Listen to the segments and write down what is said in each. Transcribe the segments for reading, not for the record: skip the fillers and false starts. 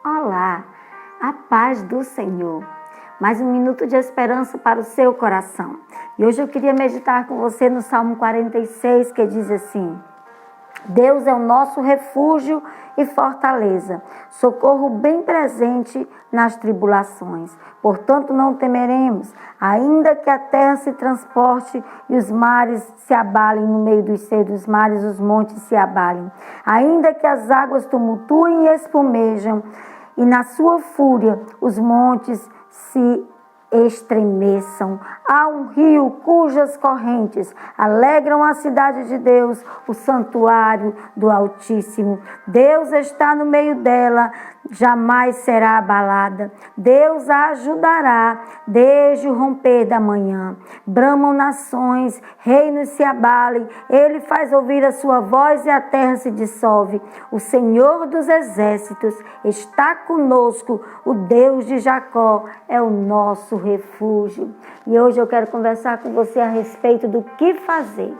Olá, a paz do Senhor. Mais um minuto de esperança para o seu coração. E hoje eu queria meditar com você no Salmo 46, que diz assim: Deus é o nosso refúgio e fortaleza, socorro bem presente nas tribulações. Portanto, não temeremos, ainda que a terra se transporte e os mares se abalem no meio dos seios dos mares, os montes se abalem. Ainda que as águas tumultuem e espumejam, e na sua fúria os montes se estremeçam. Há um rio cujas correntes alegram a cidade de Deus, o santuário do Altíssimo. Deus está no meio dela, jamais será abalada. Deus a ajudará desde o romper da manhã. Bramam nações, reinos se abalem. Ele faz ouvir a sua voz e a terra se dissolve. O Senhor dos exércitos está conosco. O Deus de Jacó é o nosso refúgio. E hoje eu quero conversar com você a respeito do que fazer.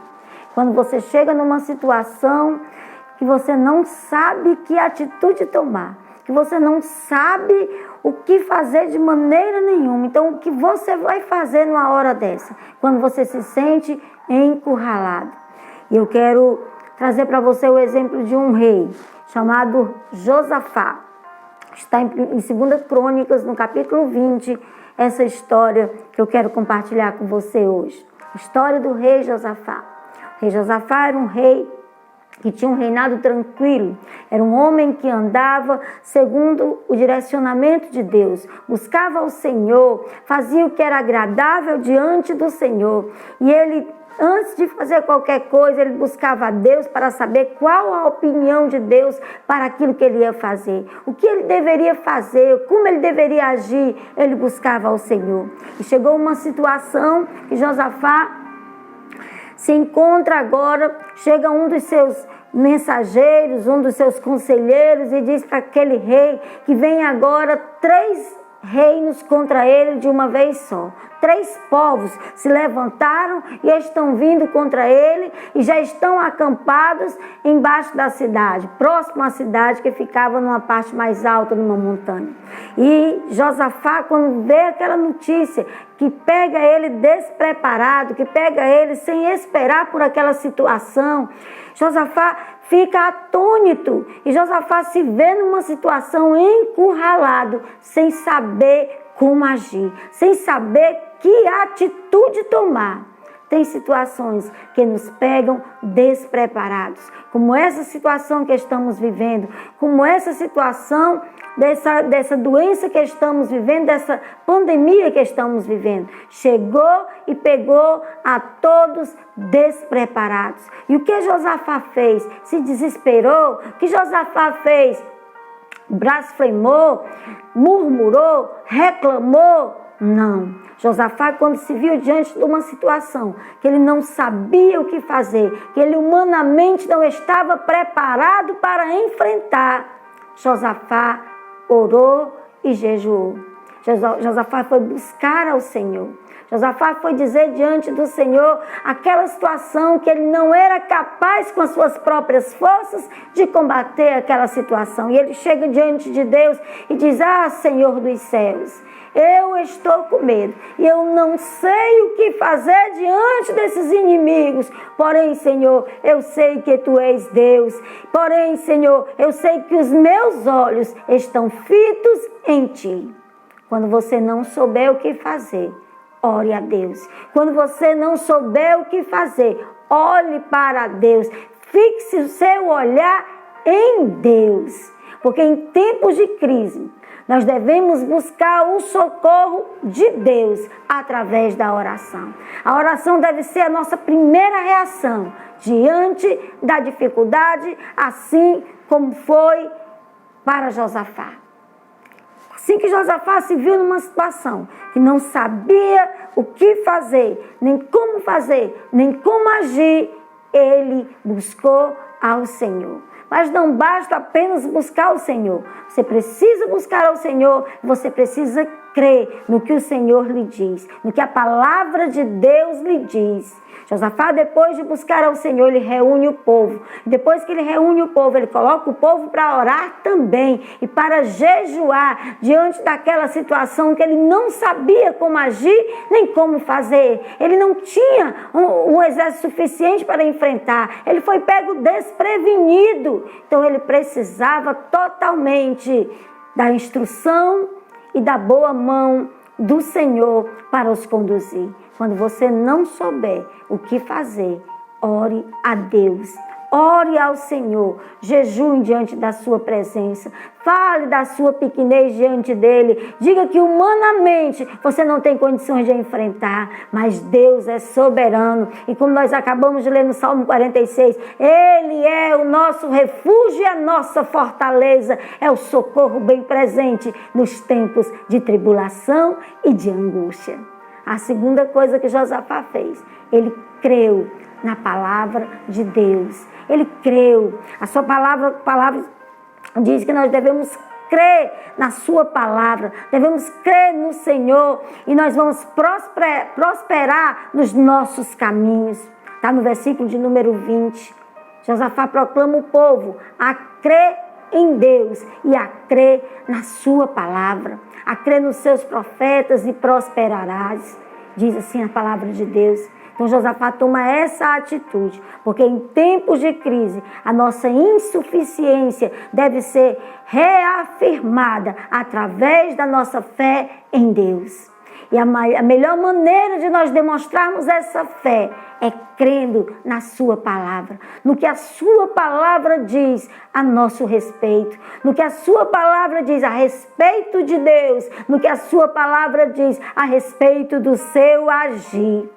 Quando você chega numa situação que você não sabe que atitude tomar, que você não sabe o que fazer de maneira nenhuma. Então, o que você vai fazer numa hora dessa? Quando você se sente encurralado. E eu quero trazer para você o exemplo de um rei chamado Josafá. Está em 2 Crônicas, no capítulo 20, essa história que eu quero compartilhar com você hoje. História do rei Josafá. O rei Josafá era um rei que tinha um reinado tranquilo. Era um homem que andava segundo o direcionamento de Deus, buscava o Senhor, fazia o que era agradável diante do Senhor. E ele, antes de fazer qualquer coisa, ele buscava a Deus para saber qual a opinião de Deus para aquilo que ele ia fazer. O que ele deveria fazer, como ele deveria agir, ele buscava ao Senhor. E chegou uma situação que Josafá se encontra agora, chega um dos seus mensageiros, um dos seus conselheiros e diz para aquele rei que vem agora 3 reinos contra ele de uma vez só. 3 povos se levantaram e estão vindo contra ele e já estão acampados embaixo da cidade, próximo à cidade, que ficava numa parte mais alta, numa montanha. E Josafá, quando vê aquela notícia que pega ele despreparado, que pega ele sem esperar por aquela situação, Josafá fica atônito e Josafá se vê numa situação encurralado, sem saber como agir, sem saber que atitude tomar. Tem situações que nos pegam despreparados, como essa situação que estamos vivendo, como essa situação dessa doença que estamos vivendo, dessa pandemia que estamos vivendo. Chegou e pegou a todos despreparados. E o que Josafá fez? Se desesperou? O que Josafá fez? Blasfemou? Murmurou? Reclamou? Não. Josafá, quando se viu diante de uma situação que ele não sabia o que fazer, que ele humanamente não estava preparado para enfrentar, Josafá orou e jejuou. Josafá foi buscar ao Senhor. Josafá foi dizer diante do Senhor aquela situação que ele não era capaz com as suas próprias forças de combater aquela situação. E ele chega diante de Deus e diz: Senhor dos céus, eu estou com medo e eu não sei o que fazer diante desses inimigos. Porém, Senhor, eu sei que Tu és Deus. Porém, Senhor, eu sei que os meus olhos estão fitos em Ti. Quando você não souber o que fazer, ore a Deus. Quando você não souber o que fazer, olhe para Deus. Fixe o seu olhar em Deus. Porque em tempos de crise, nós devemos buscar o socorro de Deus através da oração. A oração deve ser a nossa primeira reação diante da dificuldade, assim como foi para Josafá. Assim que Josafá se viu numa situação que não sabia o que fazer, nem como agir, ele buscou ao Senhor. Mas não basta apenas buscar o Senhor. Você precisa buscar ao Senhor, você precisa crê no que o Senhor lhe diz, no que a palavra de Deus lhe diz. Josafá, depois de buscar ao Senhor, ele reúne o povo. Depois que ele reúne o povo, ele coloca o povo para orar também e para jejuar diante daquela situação que ele não sabia como agir nem como fazer. Ele não tinha um exército suficiente para enfrentar. Ele foi pego desprevenido. Então ele precisava totalmente da instrução e da boa mão do Senhor para os conduzir. Quando você não souber o que fazer, ore a Deus, ore ao Senhor, jejue diante da sua presença, fale da sua pequenez diante dele, diga que humanamente você não tem condições de enfrentar, mas Deus é soberano, e como nós acabamos de ler no Salmo 46, Ele é o nosso refúgio e a nossa fortaleza, é o socorro bem presente nos tempos de tribulação e de angústia. A segunda coisa que Josafá fez, ele creu na palavra de Deus. Ele creu. A sua palavra diz que nós devemos crer na sua palavra, devemos crer no Senhor e nós vamos prosperar nos nossos caminhos. Está no versículo de número 20. Josafá proclama o povo a crer em Deus e a crer na sua palavra, a crer nos seus profetas e prosperarás, diz assim a palavra de Deus. Então Josafá toma essa atitude, porque em tempos de crise, a nossa insuficiência deve ser reafirmada através da nossa fé em Deus. E a melhor maneira de nós demonstrarmos essa fé é crendo na sua palavra, no que a sua palavra diz a nosso respeito, no que a sua palavra diz a respeito de Deus, no que a sua palavra diz a respeito do seu agir.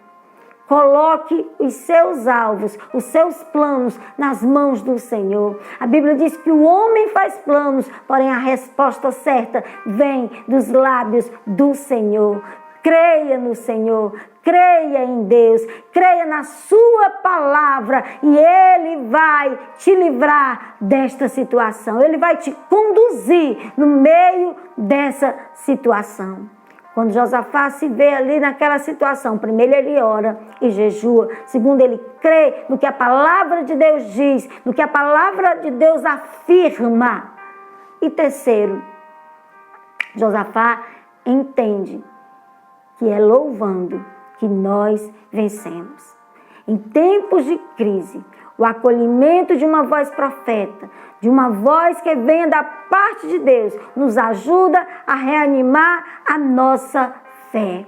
Coloque os seus alvos, os seus planos nas mãos do Senhor. A Bíblia diz que o homem faz planos, porém a resposta certa vem dos lábios do Senhor. Creia no Senhor, creia em Deus, creia na sua palavra e Ele vai te livrar desta situação. Ele vai te conduzir no meio dessa situação. Quando Josafá se vê ali naquela situação, primeiro ele ora e jejua. Segundo, ele crê no que a palavra de Deus diz, no que a palavra de Deus afirma. E terceiro, Josafá entende que é louvando que nós vencemos. Em tempos de crise, o acolhimento de uma voz profeta, de uma voz que venha da parte de Deus, nos ajuda a reanimar a nossa fé.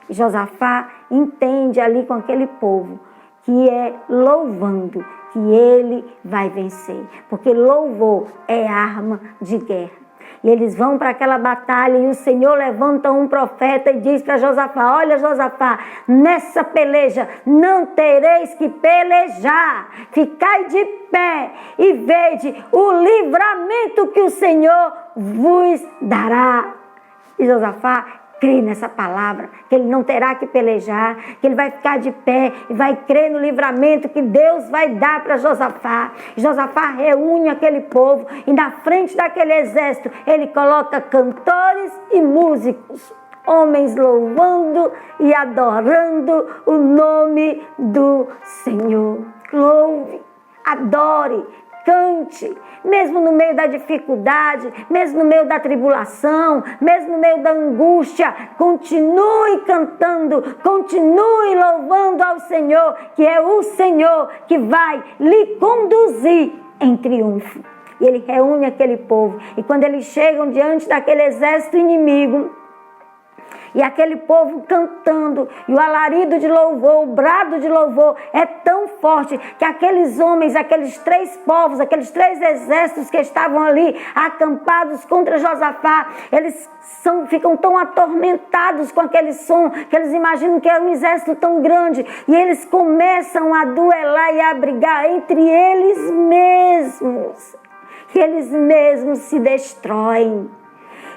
E Josafá entende ali com aquele povo que é louvando que ele vai vencer, porque louvor é arma de guerra. E eles vão para aquela batalha e o Senhor levanta um profeta e diz para Josafá: olha, Josafá, nessa peleja não tereis que pelejar. Ficai de pé e vede o livramento que o Senhor vos dará. E Josafá crê nessa palavra, que ele não terá que pelejar, que ele vai ficar de pé e vai crer no livramento que Deus vai dar para Josafá. Josafá reúne aquele povo e na frente daquele exército ele coloca cantores e músicos, homens louvando e adorando o nome do Senhor. Louve, adore, cante, mesmo no meio da dificuldade, mesmo no meio da tribulação, mesmo no meio da angústia, continue cantando, continue louvando ao Senhor, que é o Senhor que vai lhe conduzir em triunfo. E ele reúne aquele povo, e quando eles chegam diante daquele exército inimigo, e aquele povo cantando, e o alarido de louvor, o brado de louvor é tão forte que aqueles homens, aqueles três povos, aqueles três exércitos que estavam ali acampados contra Josafá, eles ficam tão atormentados com aquele som que eles imaginam que é um exército tão grande, e eles começam a duelar e a brigar entre eles mesmos, e eles mesmos se destroem.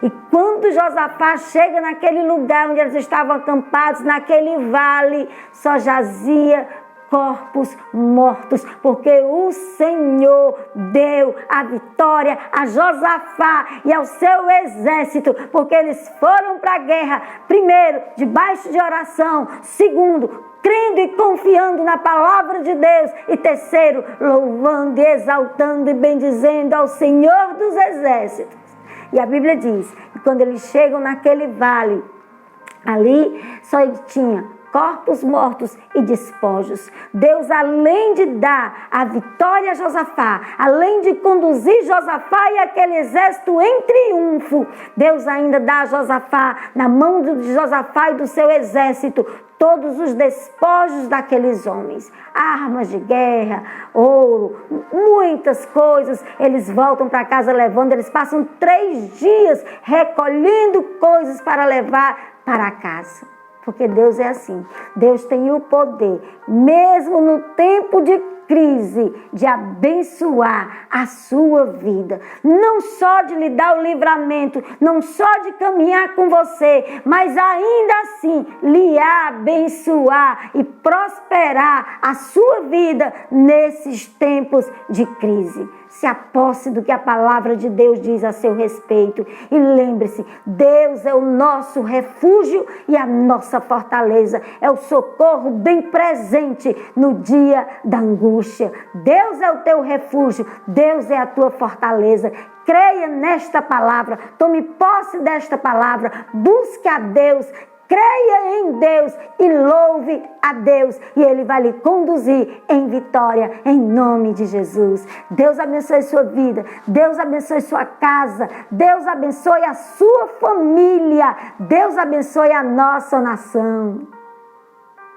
E quando Josafá chega naquele lugar onde eles estavam acampados, naquele vale, só jazia corpos mortos, porque o Senhor deu a vitória a Josafá e ao seu exército, porque eles foram para a guerra, primeiro, debaixo de oração, segundo, crendo e confiando na palavra de Deus, e terceiro, louvando e exaltando e bendizendo ao Senhor dos exércitos. E a Bíblia diz que quando eles chegam naquele vale, ali só tinha corpos mortos e despojos. Deus, além de dar a vitória a Josafá, além de conduzir Josafá e aquele exército em triunfo, Deus ainda dá a Josafá, na mão de Josafá e do seu exército, todos os despojos daqueles homens, armas de guerra, ouro, muitas coisas. Eles voltam para casa levando, eles passam 3 dias recolhendo coisas para levar para casa. Porque Deus é assim, Deus tem o poder, mesmo no tempo de crise, de abençoar a sua vida, não só de lhe dar o livramento, não só de caminhar com você, mas ainda assim lhe abençoar e prosperar a sua vida nesses tempos de crise. Se aposse do que a palavra de Deus diz a seu respeito. E lembre-se, Deus é o nosso refúgio e a nossa fortaleza. É o socorro bem presente no dia da angústia. Deus é o teu refúgio. Deus é a tua fortaleza. Creia nesta palavra. Tome posse desta palavra. Busque a Deus. Creia em Deus e louve a Deus, e Ele vai lhe conduzir em vitória, em nome de Jesus. Deus abençoe sua vida, Deus abençoe sua casa, Deus abençoe a sua família, Deus abençoe a nossa nação.